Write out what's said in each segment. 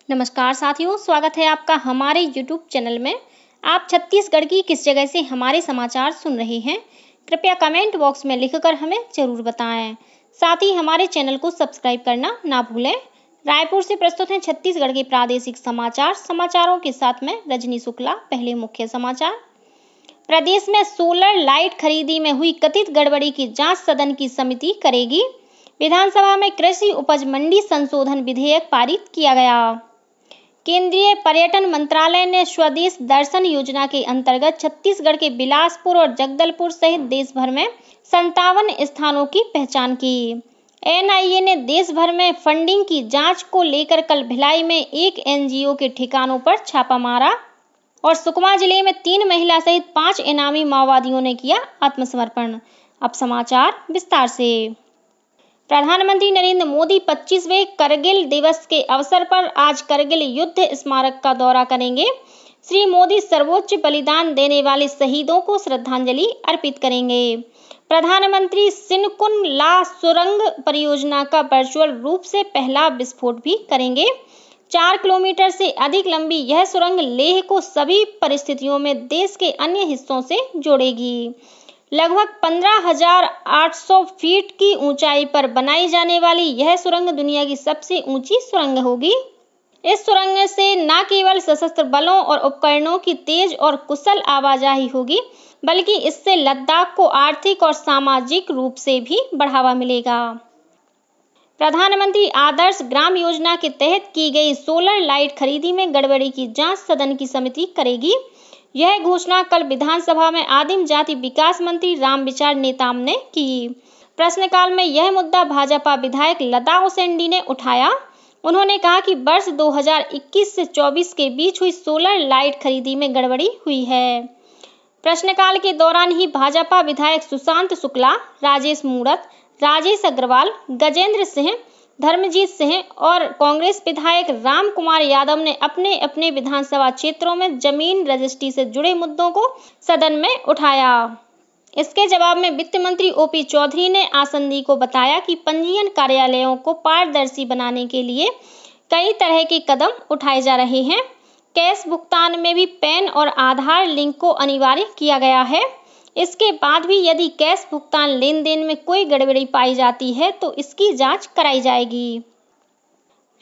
नमस्कार साथियों, स्वागत है आपका हमारे YouTube चैनल में। आप छत्तीसगढ़ की किस जगह से हमारे समाचार सुन रहे हैं, कृपया कमेंट बॉक्स में लिखकर हमें जरूर बताएं। साथ ही हमारे चैनल को सब्सक्राइब करना ना भूलें। रायपुर से प्रस्तुत हैं छत्तीसगढ़ के प्रादेशिक समाचार। समाचारों के साथ में रजनी शुक्ला। पहले मुख्य समाचार। प्रदेश में सोलर लाइट खरीदी में हुई कथित गड़बड़ी की जांच सदन की समिति करेगी। विधानसभा में कृषि उपज मंडी संशोधन विधेयक पारित किया गया। केंद्रीय पर्यटन मंत्रालय ने स्वदेश दर्शन योजना के अंतर्गत छत्तीसगढ़ के बिलासपुर और जगदलपुर सहित देश भर में 57 स्थानों की पहचान की। एनआईए ने देश भर में फंडिंग की जांच को लेकर कल भिलाई में एक एनजीओ के ठिकानों पर छापा मारा और सुकमा जिले में 3 महिला सहित 5 इनामी माओवादियों ने किया आत्मसमर्पण। अब समाचार विस्तार से। प्रधानमंत्री नरेंद्र मोदी 25वें करगिल दिवस के अवसर पर आज करगिल युद्ध स्मारक का दौरा करेंगे। श्री मोदी सर्वोच्च बलिदान देने वाले शहीदों को श्रद्धांजलि अर्पित करेंगे। प्रधानमंत्री सिनकुन ला सुरंग परियोजना का वर्चुअल रूप से पहला विस्फोट भी करेंगे। 4 किलोमीटर से अधिक लंबी यह सुरंग लेह को सभी परिस्थितियों में देश के अन्य हिस्सों से जोड़ेगी। लगभग 15,800 फीट की ऊंचाई पर बनाई जाने वाली यह सुरंग दुनिया की सबसे ऊंची सुरंग होगी। इस सुरंग से न केवल सशस्त्र बलों और उपकरणों की तेज और कुशल आवाजाही होगी, बल्कि इससे लद्दाख को आर्थिक और सामाजिक रूप से भी बढ़ावा मिलेगा। प्रधानमंत्री आदर्श ग्राम योजना के तहत की गई सोलर लाइट खरीदी में गड़बड़ी की जांच सदन की समिति करेगी। यह घोषणा कल विधानसभा में आदिम जाति विकास मंत्री रामविचार नेताम ने की। प्रश्नकाल में यह मुद्दा भाजपा विधायक लता उसेंडी ने उठाया। उन्होंने कहा कि वर्ष 2021 से 24 के बीच हुई सोलर लाइट खरीदी में गड़बड़ी हुई है। प्रश्नकाल के दौरान ही भाजपा विधायक सुशांत शुक्ला, राजेश मूणत, राजेश अग्रवाल, गजेंद्र सिंह, धर्मजीत सिंह और कांग्रेस विधायक राम कुमार यादव ने अपने अपने विधानसभा क्षेत्रों में जमीन रजिस्ट्री से जुड़े मुद्दों को सदन में उठाया। इसके जवाब में वित्त मंत्री ओपी चौधरी ने आसंदी को बताया कि पंजीयन कार्यालयों को पारदर्शी बनाने के लिए कई तरह के कदम उठाए जा रहे हैं। कैश भुगतान में भी पैन और आधार लिंक को अनिवार्य किया गया है। इसके बाद भी यदि कैश भुगतान लेन देन में कोई गड़बड़ी पाई जाती है तो इसकी जांच कराई जाएगी।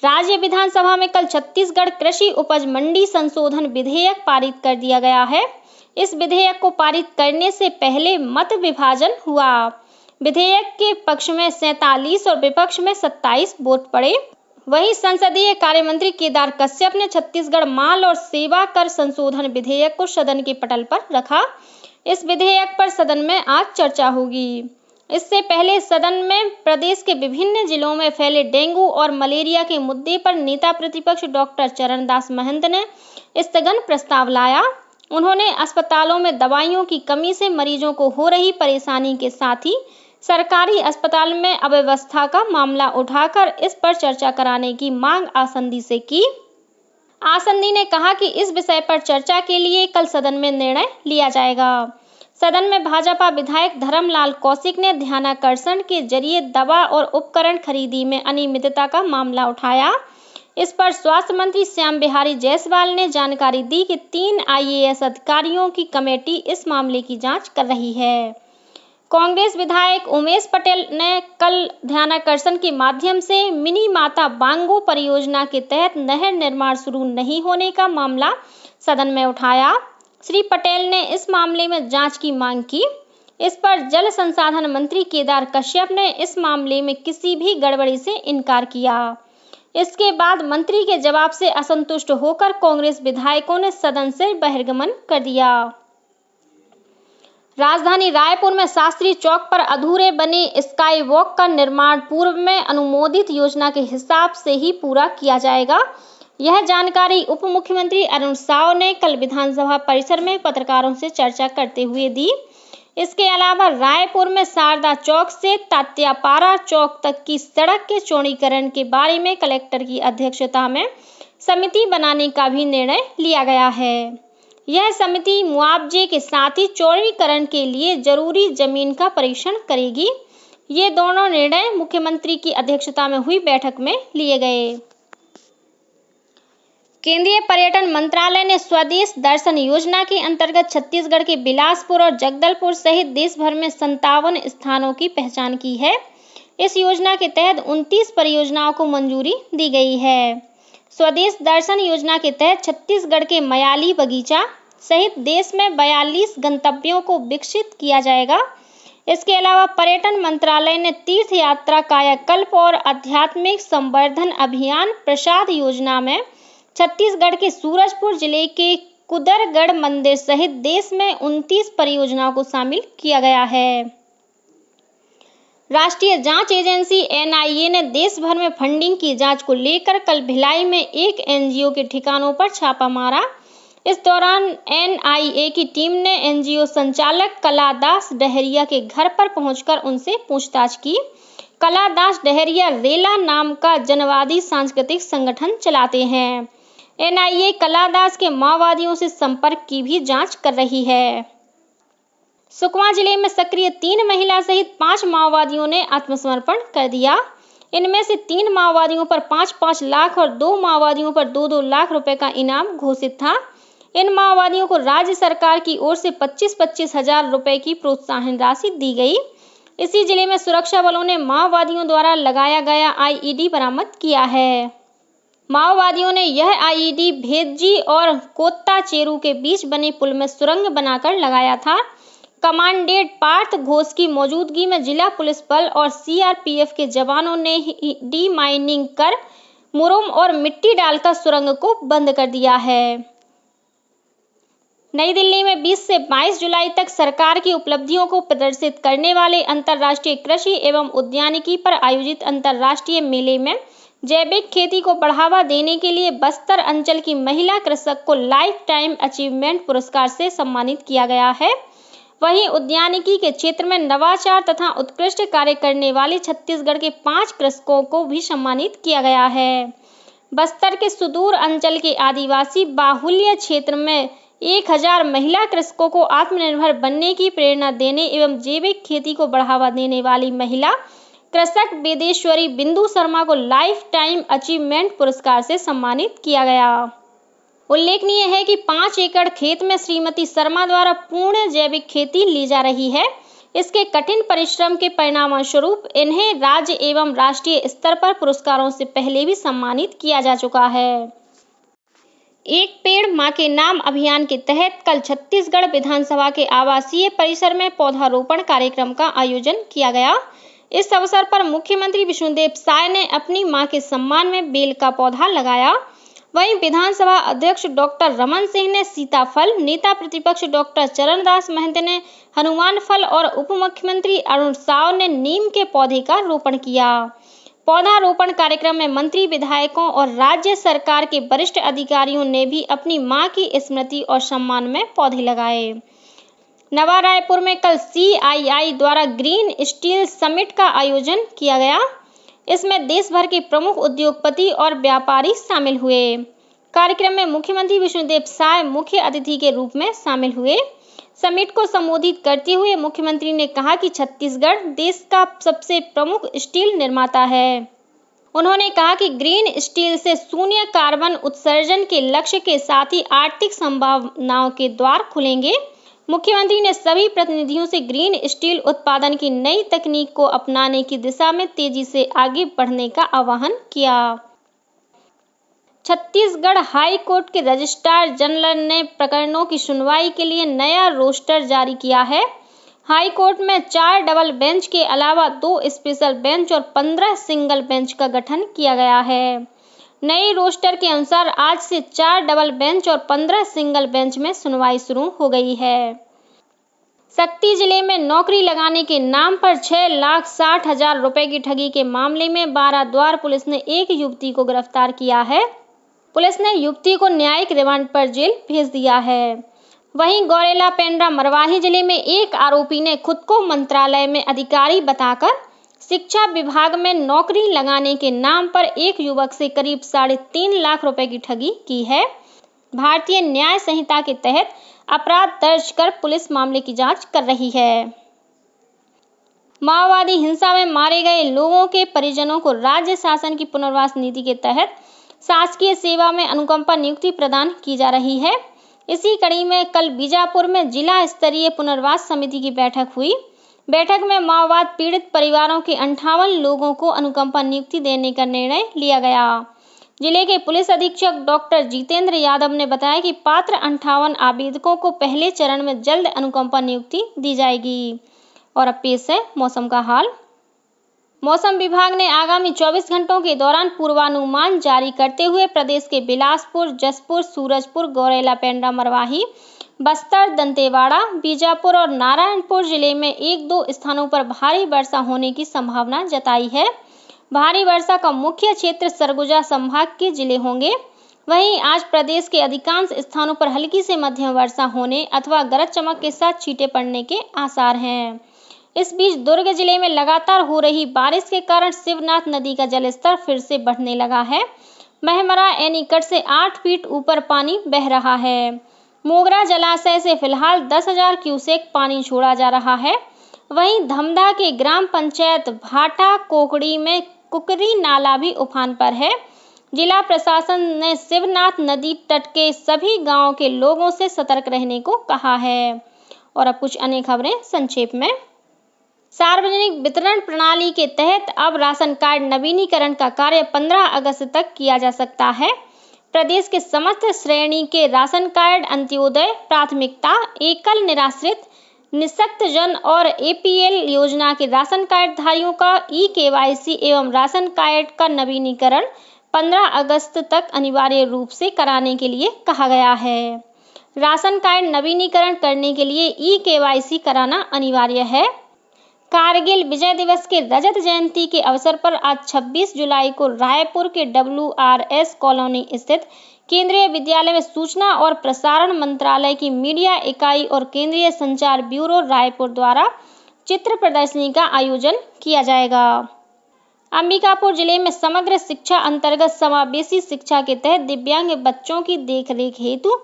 राज्य विधानसभा में कल छत्तीसगढ़ कृषि उपज मंडी संशोधन विधेयक पारित कर दिया गया है। इस विधेयक को पारित करने से पहले मत विभाजन हुआ। विधेयक के पक्ष में 47 और विपक्ष में 27 वोट पड़े। वहीं संसदीय कार्य मंत्री केदार कश्यप ने छत्तीसगढ़ माल और सेवा कर संशोधन विधेयक को सदन के पटल पर रखा। इस विधेयक पर सदन में आज चर्चा होगी। इससे पहले सदन में प्रदेश के विभिन्न जिलों में फैले डेंगू और मलेरिया के मुद्दे पर नेता प्रतिपक्ष डॉक्टर चरणदास महंत ने स्थगन प्रस्ताव लाया। उन्होंने अस्पतालों में दवाइयों की कमी से मरीजों को हो रही परेशानी के साथ ही सरकारी अस्पताल में अव्यवस्था का मामला उठाकर इस पर चर्चा कराने की मांग आसंदी से की। आसंदी ने कहा कि इस विषय पर चर्चा के लिए कल सदन में निर्णय लिया जाएगा। सदन में भाजपा विधायक धर्मलाल कौशिक ने ध्यानाकर्षण के जरिए दवा और उपकरण खरीदी में अनियमितता का मामला उठाया। इस पर स्वास्थ्य मंत्री श्याम बिहारी जायसवाल ने जानकारी दी कि 3 आईएएस अधिकारियों की कमेटी इस मामले की जांच कर रही है। कांग्रेस विधायक उमेश पटेल ने कल ध्यानाकर्षण के माध्यम से मिनी माता बांगो परियोजना के तहत नहर निर्माण शुरू नहीं होने का मामला सदन में उठाया। श्री पटेल ने इस मामले में जांच की मांग की। इस पर जल संसाधन मंत्री केदार कश्यप ने इस मामले में किसी भी गड़बड़ी से इनकार किया। इसके बाद मंत्री के जवाब से असंतुष्ट होकर कांग्रेस विधायकों ने सदन से बहिर्गमन कर दिया। राजधानी रायपुर में शास्त्री चौक पर अधूरे बने स्काई वॉक का निर्माण पूर्व में अनुमोदित योजना के हिसाब से ही पूरा किया जाएगा। यह जानकारी उप मुख्यमंत्री अरुण साव ने कल विधानसभा परिसर में पत्रकारों से चर्चा करते हुए दी। इसके अलावा रायपुर में शारदा चौक से तात्यापारा चौक तक की सड़क के चौड़ीकरण के बारे में कलेक्टर की अध्यक्षता में समिति बनाने का भी निर्णय लिया गया है। यह समिति मुआवजे के साथ ही चौड़ीकरण के लिए जरूरी जमीन का परीक्षण करेगी। ये दोनों निर्णय मुख्यमंत्री की अध्यक्षता में हुई बैठक में लिए गए। केंद्रीय पर्यटन मंत्रालय ने स्वदेश दर्शन योजना के अंतर्गत छत्तीसगढ़ के बिलासपुर और जगदलपुर सहित देश भर में 57 स्थानों की पहचान की है। इस योजना के तहत 29 परियोजनाओं को मंजूरी दी गई है। स्वदेश दर्शन योजना के तहत छत्तीसगढ़ के मयाली बगीचा सहित देश में 42 गंतव्यों को विकसित किया जाएगा। इसके अलावा पर्यटन मंत्रालय ने तीर्थ यात्रा कायाकल्प और आध्यात्मिक संवर्धन अभियान प्रसाद योजना में छत्तीसगढ़ के सूरजपुर जिले के कुदरगढ़ मंदिर सहित देश में 29 परियोजनाओं को शामिल किया गया है। राष्ट्रीय जांच एजेंसी NIA ने देश भर में फंडिंग की जांच को लेकर कल भिलाई में एक NGO के ठिकानों पर छापा मारा। इस दौरान NIA की टीम ने NGO संचालक कलादास डहरिया के घर पर पहुंचकर उनसे पूछताछ की। कलादास डहरिया रेला नाम का जनवादी सांस्कृतिक संगठन चलाते हैं। NIA कलादास के माओवादियों से संपर्क की भी जांच कर रही है। सुकमा जिले में सक्रिय 3 महिला सहित 5 माओवादियों ने आत्मसमर्पण कर दिया। इनमें से 3 माओवादियों पर 5-5 लाख और 2 माओवादियों पर 2-2 लाख रुपए का इनाम घोषित था। इन माओवादियों को राज्य सरकार की ओर से 25-25 हजार रुपए की प्रोत्साहन राशि दी गई। इसी जिले में सुरक्षा बलों ने माओवादियों द्वारा लगाया गया IED बरामद किया है। माओवादियों ने यह IED भेज्जी और कोत्ता चेरू के बीच बने पुल में सुरंग बनाकर लगाया था। कमांडेंट पार्थ घोष की मौजूदगी में जिला पुलिस बल और CRPF के जवानों ने डीमाइनिंग कर मुरुम और मिट्टी डालकर सुरंग को बंद कर दिया है। नई दिल्ली में 20 से 22 जुलाई तक सरकार की उपलब्धियों को प्रदर्शित करने वाले अंतर्राष्ट्रीय कृषि एवं उद्यानिकी पर आयोजित अंतर्राष्ट्रीय मेले में जैविक खेती को बढ़ावा देने के लिए बस्तर अंचल की महिला कृषक को लाइफ टाइम अचीवमेंट पुरस्कार से सम्मानित किया गया है। वहीं उद्यानिकी के क्षेत्र में नवाचार तथा उत्कृष्ट कार्य करने वाले छत्तीसगढ़ के 5 कृषकों को भी सम्मानित किया गया है। बस्तर के सुदूर अंचल के आदिवासी बाहुल्य क्षेत्र में 1000 महिला कृषकों को आत्मनिर्भर बनने की प्रेरणा देने एवं जैविक खेती को बढ़ावा देने वाली महिला कृषक वेदेश्वरी बिंदु शर्मा को लाइफ टाइम अचीवमेंट पुरस्कार से सम्मानित किया गया। उल्लेखनीय है कि 5 एकड़ खेत में श्रीमती शर्मा द्वारा पूर्ण जैविक खेती ली जा रही है। इसके कठिन परिश्रम के परिणाम स्वरूप इन्हें राज्य एवं राष्ट्रीय स्तर पर पुरस्कारों से पहले भी सम्मानित किया जा चुका है। एक पेड़ मां के नाम अभियान के तहत कल छत्तीसगढ़ विधानसभा के आवासीय परिसर में पौधारोपण कार्यक्रम का आयोजन किया गया। इस अवसर पर मुख्यमंत्री विष्णुदेव साय ने अपनी मां के सम्मान में बेल का पौधा लगाया। वहीं विधानसभा अध्यक्ष डॉक्टर रमन सिंह ने सीताफल, नेता प्रतिपक्ष डॉक्टर चरणदास महंत ने हनुमान फल और उप मुख्यमंत्री अरुण साव ने नीम के पौधे का रोपण किया। पौधारोपण कार्यक्रम में मंत्री, विधायकों और राज्य सरकार के वरिष्ठ अधिकारियों ने भी अपनी मां की स्मृति और सम्मान में पौधे लगाए। नवा रायपुर में कल CII द्वारा ग्रीन स्टील समिट का आयोजन किया गया। इसमें देश भर के प्रमुख उद्योगपति और व्यापारी शामिल हुए। कार्यक्रम में मुख्यमंत्री विष्णुदेव साय मुख्य अतिथि के रूप में शामिल हुए। समिट को संबोधित करते हुए मुख्यमंत्री ने कहा कि छत्तीसगढ़ देश का सबसे प्रमुख स्टील निर्माता है। उन्होंने कहा कि ग्रीन स्टील से शून्य कार्बन उत्सर्जन के लक्ष्य के साथ ही आर्थिक संभावनाओं के द्वार खुलेंगे। मुख्यमंत्री ने सभी प्रतिनिधियों से ग्रीन स्टील उत्पादन की नई तकनीक को अपनाने की दिशा में तेजी से आगे बढ़ने का आह्वान किया। छत्तीसगढ़ हाई कोर्ट के रजिस्ट्रार जनरल ने प्रकरणों की सुनवाई के लिए नया रोस्टर जारी किया है। हाई कोर्ट में 4 डबल बेंच के अलावा 2 स्पेशल बेंच और 15 सिंगल बेंच का गठन किया गया है। नए रोस्टर के अनुसार आज से 4 डबल बेंच और 15 सिंगल बेंच में सुनवाई शुरू हो गई है। शक्ति जिले में नौकरी लगाने के नाम पर 6,60,000 रुपए की ठगी के मामले में बाराद्वार पुलिस ने एक युवती को गिरफ्तार किया है। पुलिस ने युवती को न्यायिक रिमांड पर जेल भेज दिया है। वहीं गौरेला पेंड्रा मरवाही जिले में एक आरोपी ने खुद को मंत्रालय में अधिकारी बताकर शिक्षा विभाग में नौकरी लगाने के नाम पर एक युवक से करीब 3.5 लाख रुपए की ठगी की है। भारतीय न्याय संहिता के तहत अपराध दर्ज कर पुलिस मामले की जांच कर रही है। माओवादी हिंसा में मारे गए लोगों के परिजनों को राज्य शासन की पुनर्वास नीति के तहत शासकीय सेवा में अनुकंपा नियुक्ति प्रदान की जा रही है। इसी कड़ी में कल बीजापुर में जिला स्तरीय पुनर्वास समिति की बैठक हुई। बैठक में माओवाद पीड़ित परिवारों के 58 लोगों को अनुकंपा नियुक्ति देने का निर्णय लिया गया। जिले के पुलिस अधीक्षक डॉक्टर जितेंद्र यादव ने बताया कि पात्र 58 आवेदकों को पहले चरण में जल्द अनुकंपा नियुक्ति दी जाएगी। और अब पेश है मौसम का हाल। मौसम विभाग ने आगामी 24 घंटों के दौरान पूर्वानुमान जारी करते हुए प्रदेश के बिलासपुर, जसपुर, सूरजपुर, गौरेला, पेंड्रा, मरवाही, बस्तर, दंतेवाड़ा, बीजापुर और नारायणपुर जिले में 1-2 स्थानों पर भारी वर्षा होने की संभावना जताई है। भारी वर्षा का मुख्य क्षेत्र सरगुजा संभाग के जिले होंगे। वहीं आज प्रदेश के अधिकांश स्थानों पर हल्की से मध्यम वर्षा होने अथवा गरज चमक के साथ छींटे पड़ने के आसार हैं। इस बीच दुर्ग जिले में लगातार हो रही बारिश के कारण शिवनाथ नदी का जलस्तर फिर से बढ़ने लगा है। महमरा एनीकट से 8 फीट ऊपर पानी बह रहा है। मोगरा जलाशय से फिलहाल 10,000 क्यूसेक पानी छोड़ा जा रहा है। वहीं धमधा के ग्राम पंचायत भाटा कोकड़ी में कुकरी नाला भी उफान पर है। जिला प्रशासन ने शिवनाथ नदी तट के सभी गांवों के लोगों से सतर्क रहने को कहा है। और अब कुछ अन्य खबरें संक्षेप में। सार्वजनिक वितरण प्रणाली के तहत अब राशन कार्ड नवीनीकरण का कार्य 15 अगस्त तक किया जा सकता है। प्रदेश के समस्त श्रेणी के राशन कार्ड, अंत्योदय, प्राथमिकता, एकल निराश्रित, निःशक्त जन और APL योजना के राशन कार्ड धारियों का eKYC एवं राशन कार्ड का नवीनीकरण 15 अगस्त तक अनिवार्य रूप से कराने के लिए कहा गया है। राशन कार्ड नवीनीकरण करने के लिए eKYC कराना अनिवार्य है। कारगिल विजय दिवस के रजत जयंती के अवसर पर आज 26 जुलाई को रायपुर के WRS कॉलोनी स्थित केंद्रीय विद्यालय में सूचना और प्रसारण मंत्रालय की मीडिया इकाई और केंद्रीय संचार ब्यूरो रायपुर द्वारा चित्र प्रदर्शनी का आयोजन किया जाएगा। अंबिकापुर जिले में समग्र शिक्षा अंतर्गत समावेशी शिक्षा के तहत दिव्यांग बच्चों की देखरेख हेतु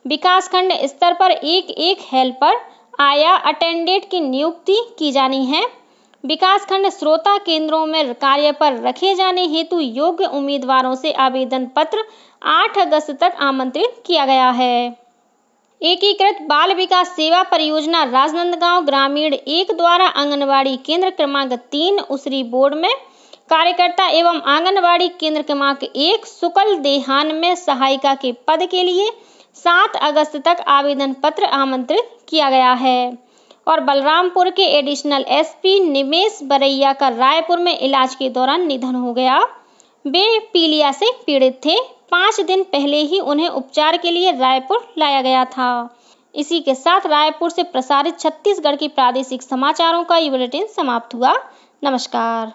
विकासखंड स्तर पर एक हेल्पर आया अटेंडेंट की नियुक्ति की जानी है। विकासखंड श्रोता केंद्रों में कार्य पर रखे जाने हेतु योग्य उम्मीदवारों से आवेदन पत्र 8 अगस्त तक आमंत्रित किया गया है। एकीकृत बाल विकास सेवा परियोजना राजनांदगांव ग्रामीण 1 द्वारा आंगनवाड़ी केंद्र क्रमांक 3 उसरी बोर्ड में कार्यकर्ता एवं आंगनवाड़ी केंद्र क्रमांक 1 सुकल देहान में सहायिका के पद के लिए 7 अगस्त तक आवेदन पत्र आमंत्रित किया गया है। और बलरामपुर के एडिशनल SP निमेश बरैया का रायपुर में इलाज के दौरान निधन हो गया। वे पीलिया से पीड़ित थे। 5 दिन पहले ही उन्हें उपचार के लिए रायपुर लाया गया था। इसी के साथ रायपुर से प्रसारित छत्तीसगढ़ के प्रादेशिक समाचारों का ये बुलेटिन समाप्त हुआ। नमस्कार।